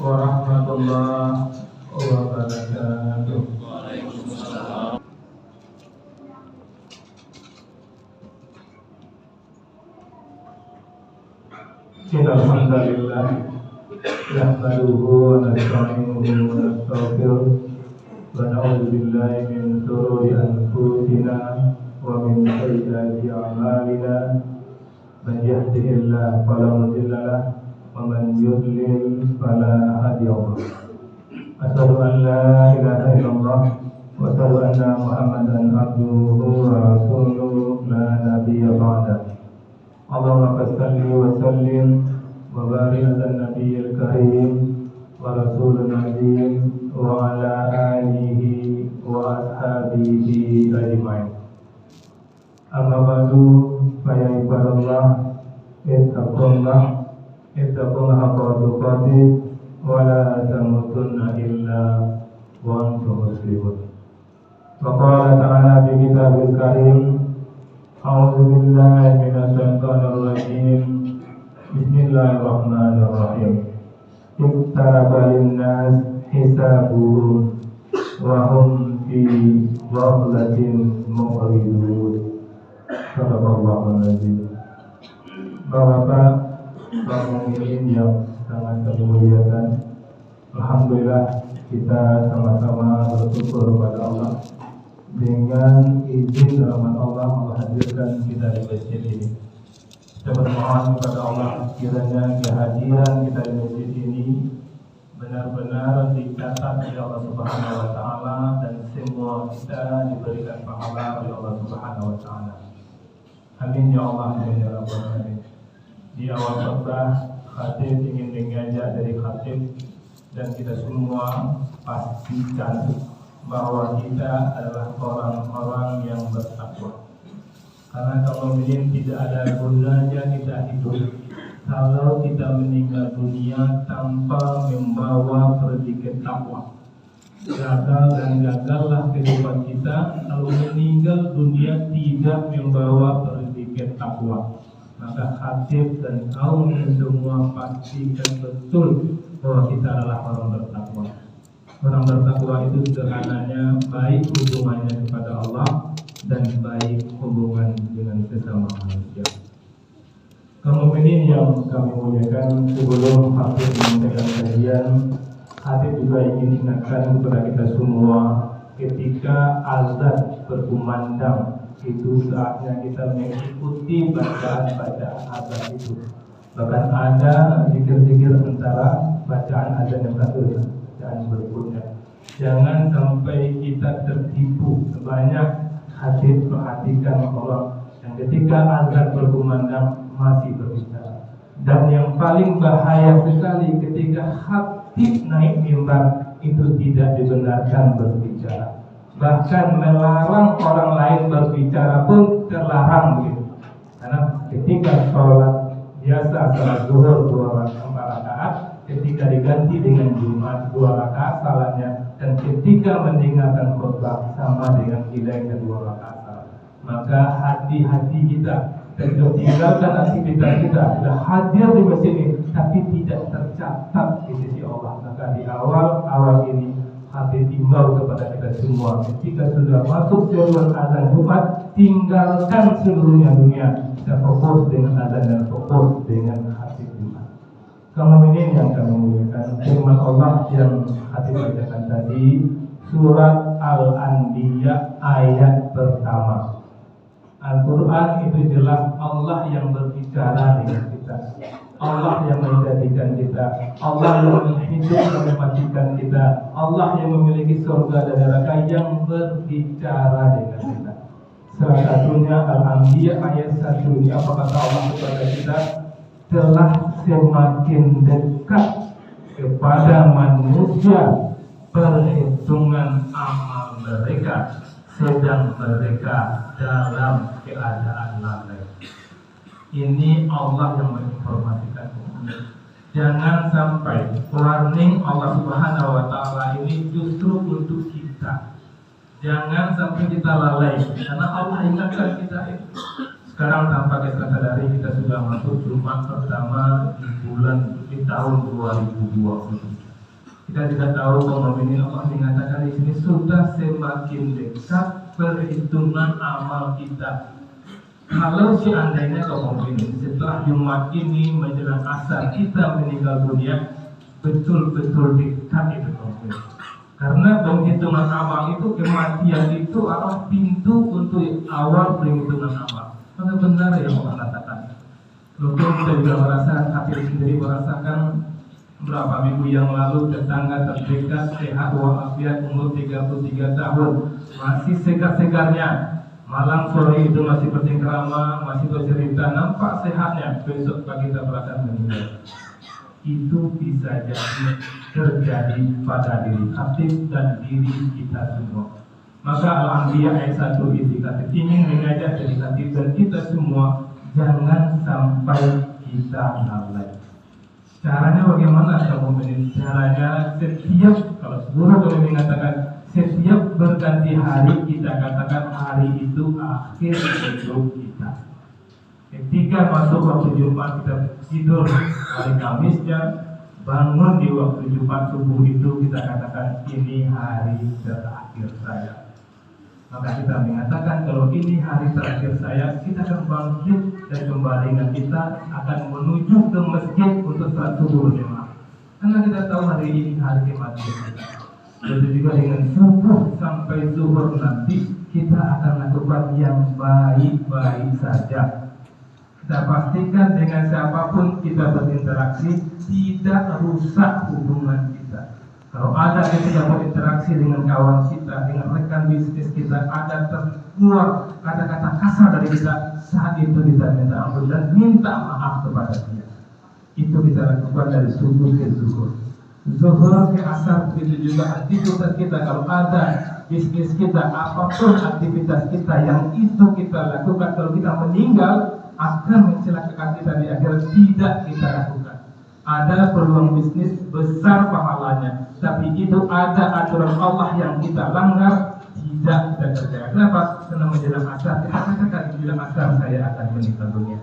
warahmatullahi wabarakatuh. Alhamdulillah, nahmaduhu wa nasta'inuhu wa nastaghfiruh wa na'udzu billahi min shururi anfusina wa min sayyiati a'malina. Man yahdihillahu fala mudilla lahu wa man yudlil fala hadiya lahu. Asyhadu an la ilaha illallah wa asyhadu anna Muhammadan abduhu wa rasuluhu la nabiyya ba'dahu. Allahumma salli wa sallim wa barik ala nabiyil karim wa rasulun nabiy wa ala alihi wa ashabihi ajma'in. Amma ba'du, fa ya ibadallah, ittaqullah haqqa tuqatih wa la tamutunna illa wa antum muslimun. Wa qala ta'ala fi kitabil karim, a'udzu billahi minasyaitonir rajim. Bismillahirrahmanirrahim. Iqtaraba lin-nas hisabuhum wa hum fi ghaflatin mu'ridun. Sadaqallahul azim. Bapak mukminin yang sangat kami muliakan, alhamdulillah kita sama-sama bersyukur kepada Allah. Dengan izin rahmat Allah hadirkan kita di masjid ini. Kita bermohon kepada Allah kiranya kehadiran kita di masjid ini benar-benar dicatat oleh Allah Subhanahu wa taala dan semua kita diberikan pahala oleh Allah Subhanahu wa taala. Amin ya Allah ya rabbal alamin. Di awal khutbah khatib ingin mengajak dari khatib dan kita semua pastikan bahwa kita adalah orang-orang yang bertakwa. Karena kalau mungkin tidak ada gunanya kita hidup kalau kita meninggal dunia tanpa membawa predikat takwa. Gagal dan gagallah kehidupan kita kalau meninggal dunia tidak membawa predikat takwa. Maka khatib dan kaum semua pastikan betul bahwa kita adalah orang bertakwa. Orang bertakwa itu sederhananya baik hubungannya kepada Allah dan baik hubungan dengan sesama manusia. Kaum mukminin yang kami muliakan, sebelum Habib menyampaikan kajian, Habib juga ingin ingatkan kepada kita semua, ketika azan berkumandang itu saatnya kita mengikuti bacaan-bacaan azan itu. Bahkan ada zikir-zikir antara bacaan azan yang satu dan berikutnya. Jangan sampai kita tertipu. Banyak hadis perhatikan orang yang ketika azan berkumandang masih berbicara. Dan yang paling bahaya sekali ketika khatib naik mimbar itu tidak dibenarkan berbicara. Bahkan melarang orang lain berbicara pun terlarang begitu. Karena ketika sholat biasa salat zuhur 4 rakaat, ketika diganti dengan Jumat 2 rakaat salatnya, dan ketika mendengarkan khutbah sama dengan kita yang kedua rakaat salat. Maka hati-hati kita tinggalkan aktivitas kita sudah hadir di masjid ini tapi tidak tercatat di sisi Allah. Maka di awal ini hati timbau kepada kita semua, ketika sudah masuk jalur azan Jumat, tinggalkan seluruhnya dunia. Kita fokus dengan azan dan fokus dengan hati Jumat. Kalau ini yang kami muliakan, firman Allah yang hati bacakan tadi, surat Al-Anbiya ayat pertama. Al-Quran itu jelas Allah yang berbicara dengan kita, Allah yang menjadikan kita, Allah yang menghidup dan mematikan kita, Allah yang memiliki surga dan neraka yang berbicara dengan kita. Salah satunya Al-Anbiya ayat 1 ini, apa kata Allah kepada kita? Telah semakin dekat kepada manusia perhitungan amal mereka sedang mereka dalam keadaan lalai. Ini Allah yang menginformasikan. Jangan sampai warning Allah Subhanahu wa taala ini justru untuk kita. Jangan sampai kita lalai karena Allah ingatkan kita. Sekarang tanpa kita sadari kita sudah masuk Jumat pertama di tahun 2020. Kita tidak tahu kaum mukminin, Allah mengatakan di sini sudah semakin dekat perhitungan amal kita. Kalau seandainya kaum mukminin setelah Jumat ini menjelang asar kita meninggal dunia, betul-betul dekat itu kaum mukminin. Karena penghitungan amal itu, kematian itu adalah pintu untuk awal perhitungan amal. Maka benar yang Allah katakan. Mungkin kita juga merasakan, hati sendiri merasakan berapa minggu yang lalu tetangga terdekat sehat walafiat umur 33 tahun, masih segar-segarnya, malam sore itu masih bercengkrama, masih bercerita, nampak sehatnya. Besok pagi kita akan meninggal. Itu bisa jadi terjadi pada diri aktif dan diri kita semua. Maka Al-Anbiya ayat 1 indikatif ingin mengajak indikatif dan kita semua jangan sampai kita lalai. Caranya bagaimana kamu mukminin? Caranya setiap, kalau guru kami mengatakan setiap berganti hari kita katakan hari itu akhir hidup kita. Ketika masuk waktu Jumat kita tidur hari Kamisnya, bangun di waktu Jumat subuh itu kita katakan ini hari terakhir saya. Maka kita mengatakan kalau ini hari terakhir saya, kita akan bangkit dan kembali dan kita akan menuju ke masjid untuk salat subuh jemaah. Karena kita tahu hari ini hari kematian kita. Begitu juga dengan subuh sampai zuhur nanti kita akan lakukan yang baik-baik saja. Kita pastikan dengan siapapun kita berinteraksi tidak rusak hubungan kita. Kalau ada kita berinteraksi dengan kawan kita, dengan rekan bisnis kita, ada terkeluar kata-kata kasar dari kita, saat itu kita minta ampun dan minta maaf kepada dia. Itu kita lakukan dari subuh ke zuhur, zuhur ke asar. Begitu juga aktivitas kita, kalau ada bisnis kita, apapun aktivitas kita yang itu kita lakukan, kalau kita meninggal akan mencelakakan kita di akhirat, tidak kita lakukan. Ada peluang bisnis besar pahalanya, tapi itu ada aturan Allah yang kita langgar, tidak kita kerjakan. Kenapa? Karena menjelang asar kita katakan menjelang asar saya akan meninggal dunia.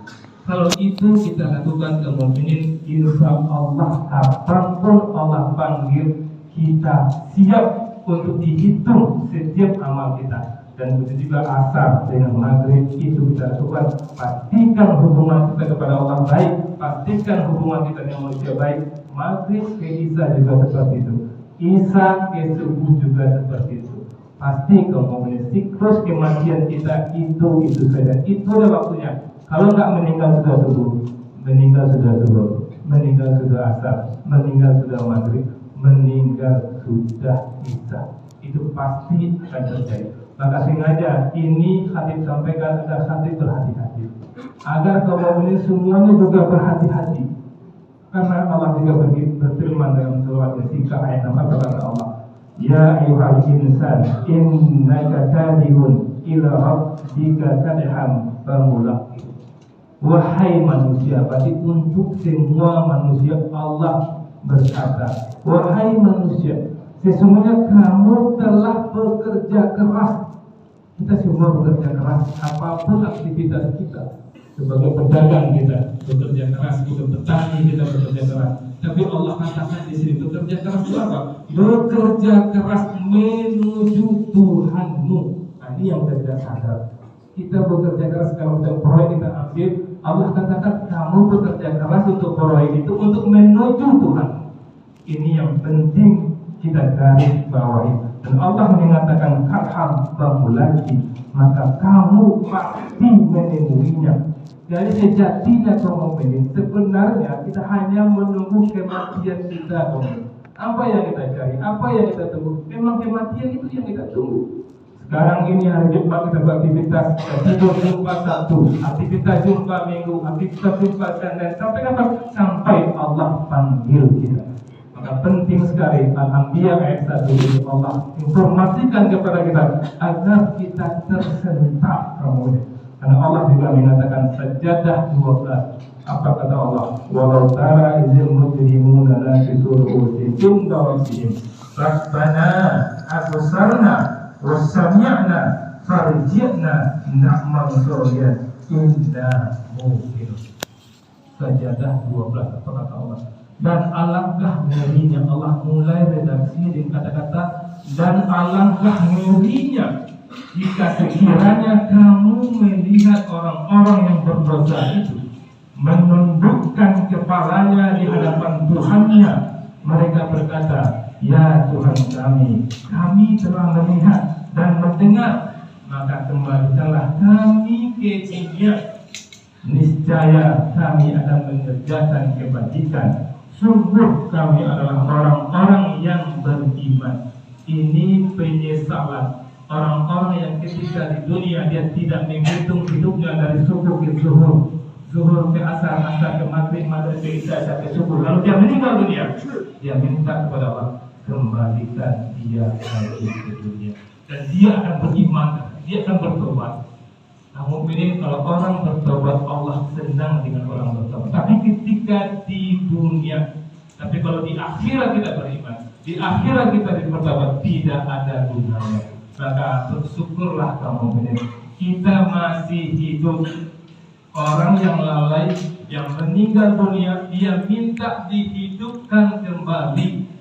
Kalau itu kita lakukan kemungkinan insya Allah apapun Allah panggil kita siap untuk dihitung setiap amal kita. Dan begitu juga asar dengan maghrib itu kita lakukan. Pastikan hubungan kita kepada Allah baik, pastikan hubungan kita dengan manusia baik. Maghrib ke isya juga seperti itu, isya ke subuh juga seperti itu. Pasti kemudian siklus kematian kita itu saja, itu adalah waktunya. Kalau nggak meninggal sudah subuh, meninggal sudah zuhur, meninggal sudah asar, meninggal sudah maghrib, meninggal sudah isya, itu pasti akan terjadi. Maka sengaja ini khatib sampaikan agar khatib berhati-hati, agar kaum mukminin semuanya juga berhati-hati. Karena Allah juga berfirman dalam surah Al-Sika ayat 4 kata Allah, Ya ayyuhal insan innaka kadihun ila rabbika kadhan famulaqih. Wahai manusia, berarti untuk semua manusia Allah berkata, wahai manusia, sesungguhnya kamu telah bekerja keras. Kita semua bekerja keras, apapun aktivitas kita. Sebagai pedagang kita bekerja keras, kita petani kita bekerja keras. Tapi Allah katakan di sini bekerja keras itu apa? Bekerja keras menuju Tuhanmu. Nah, ini yang kita tidak sadar. Kita bekerja keras kalau untuk proyek kita ambil, Allah katakan kamu bekerja keras untuk proyek itu untuk menuju Tuhan. Ini yang penting kita garis bawahi. Dan Allah mengatakan karham bamulaki, maka kamu pasti menemuinya. Jadi sejatinya kaum mukminin sebenarnya kita hanya menunggu kematian kita. Apa yang kita cari? Apa yang kita tunggu? Memang kematian itu yang kita tunggu. Sekarang ini hari Jumat kita beraktivitas, tidur jumpa Sabtu, aktivitas jumpa Minggu, aktivitas jumpa Senin. Sampai kapan? Sampai Allah panggil kita. Maka penting sekali Al-Anbiya ayat 1 ini Allah informasikan kepada kita agar kita tersentak kemudian. Karena Allah juga mengatakan Sajadah 12. Apa kata Allah? Walau tara izil mujrimuna nakisu ru'usihim inda rabbihim Rabbana absarna wa sami'na farji'na na'mal salihan inna muqinun. Sajadah 12. Apa kata Allah? Dan alangkah ngerinya, Allah mulai redaksi dengan kata-kata, dan alangkah ngerinya jika sekiranya kamu melihat orang-orang yang berdosa itu menundukkan kepalanya di hadapan Tuhannya. Mereka berkata, ya Tuhan kami telah melihat dan mendengar. Maka kembalikanlah kami ke dunia, niscaya kami akan mengerjakan kebajikan. Sungguh kami adalah orang-orang yang beriman. Ini penyesalan orang-orang yang ketika di dunia dia tidak menghitung hidupnya dari subuh ke zuhur ke asar, asar ke maghrib, maghrib ke isya, isya ke subuh. Lalu dia meninggal dunia. Dia minta kepada Allah, kembalikan dia lagi ke dunia. Dan dia akan beriman, dia akan bertobat. Namun ini kalau orang bertobat, Allah senang dengan orang bertobat. Tapi ketika di dunia, tapi kalau di akhirat kita beriman, di akhirat kita bertobat, tidak ada gunanya. Maka bersyukurlah kamu ini, kita masih hidup. Orang yang lalai, yang meninggal dunia, dia minta dihidupkan kembali.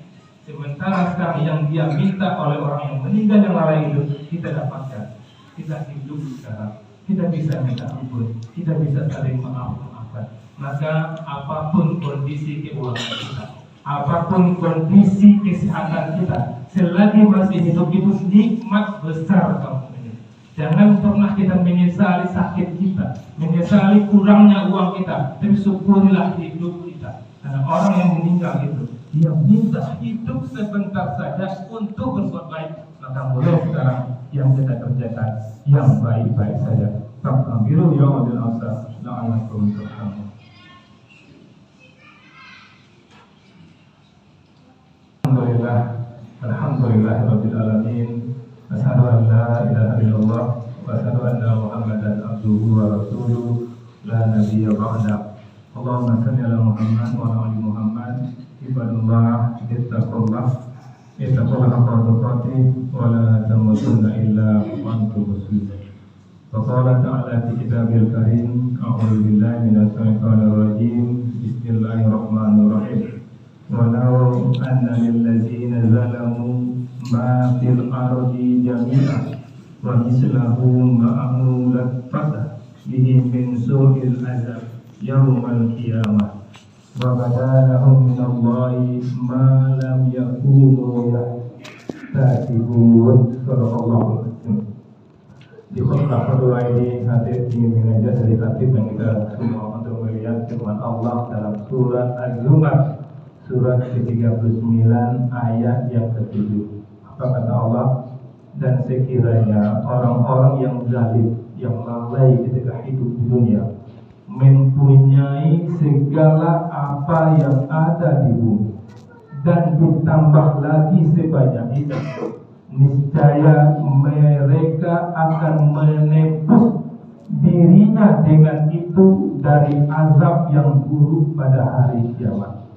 Sementara sekarang yang dia minta oleh orang yang meninggal yang lalai itu kita dapatkan. Kita hidup sekarang. Kita bisa minta ampun, kita bisa saling maafkan. Maka apapun kondisi keuangan kita, apapun kondisi kesehatan kita, selagi masih hidup itu nikmat besar kamu ini. Jangan pernah kita menyesali sakit kita, menyesali kurangnya uang kita, tapi syukurilah hidup kita. Karena orang yang meninggal itu, dia minta hidup sebentar saja untuk berbuat baik. Maka mulai sekarang yang kita kerjakan yang baik-baik saja. Takbiru yaumil asar la'allakum turhamun. Alhamdulillahirabbil alamin. Asyhadu an la ilaha illallah wa asyhadu anna Muhammadan abduhu wa rasuluhu la nabiyya ba'da. Allahumma shalli ala Muhammad wa ala ali Muhammad. Ibadallah, ittaqullah haqqa tuqatih wa la tamutunna illa wa antum muslimun. Faqala ta'ala fi kitabil karim, a'udzu billahi minasy syaithanir rajim. Bismillahirrahmanirrahim. Walau anna lil ladzina zalamu ma fil ardi jami'an wa mislahu ma'ahu lafatah bihi min su'il azab yaumal qiyamah. Wa badalahum minallahi ma lam yakunu yahtasibun. Sallallahu alaihi wasallam. Di khutbah kedua ini hadir ingin mengajak dari hati dan kita semua untuk melihat firman Allah dalam surat Az-Zumar, surat ke-39 ayat yang ke-7. Apa kata Allah? Dan sekiranya orang-orang yang zalim, yang lalai ketika hidup di dunia, mempunyai segala apa yang ada di bumi dan ditambah lagi sebanyak itu, niscaya mereka akan menebus dirinya dengan itu dari azab yang buruk pada hari kiamat.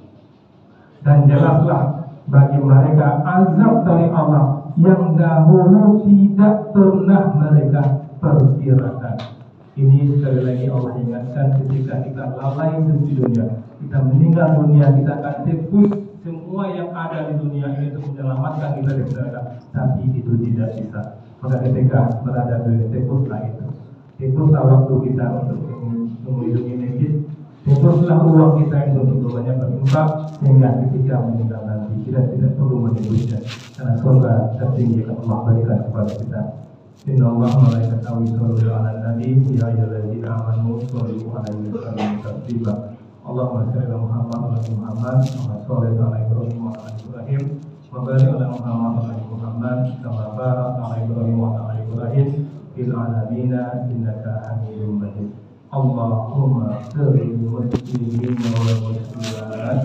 Dan jelaslah bagi mereka azab dari Allah yang dahulu tidak pernah mereka perkirakan. Ini sekali lagi Allah ingatkan, ketika kita lalai di dunia, kita meninggal dunia, kita akan tebus semua yang ada di dunia ini untuk menyelamatkan kita dari neraka. Tapi itu tidak bisa. Maka ketika berada di tebuslah itu, tebuslah waktu kita untuk menghidupkan masjid, tebuslah uang kita itu untuk banyak berinfak, sehingga ketika meninggal nanti kita tidak perlu menebusnya, karena surga tertinggi yang Allah berikan kepada kita. Inna Allah malaikatahu yusholluna 'alan nabi ya ayyuhalladzina amanu shollu 'alaihi wa sallimu taslima. Allahumma shalli ala Muhammad wa ala Muhammad kama shallaita ala Ibrahim wa ala Ibrahim wa barik ala Muhammad wa ala Muhammad kama barakta ala Ibrahim wa ala Ibrahim fil 'alamin innaka Hamidum Majid. Allahumma shalli muslimin wal muslimat,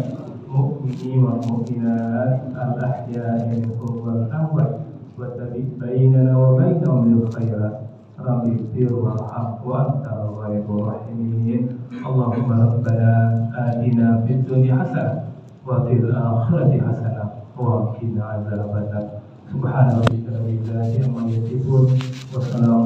mu'minin wal mu'minat, al-ahya'i minhum wal amwat, wa tabi' bainana wa bainahum bil khairat. Rabbi ighfir warham wa anta khairur rahimin. Allahumma rabbana atina fid dunya hasanah wa fil akhirati hasanah wa qina adzabannar. Subhana rabbika rabbil izzati amma yasifun wa salamun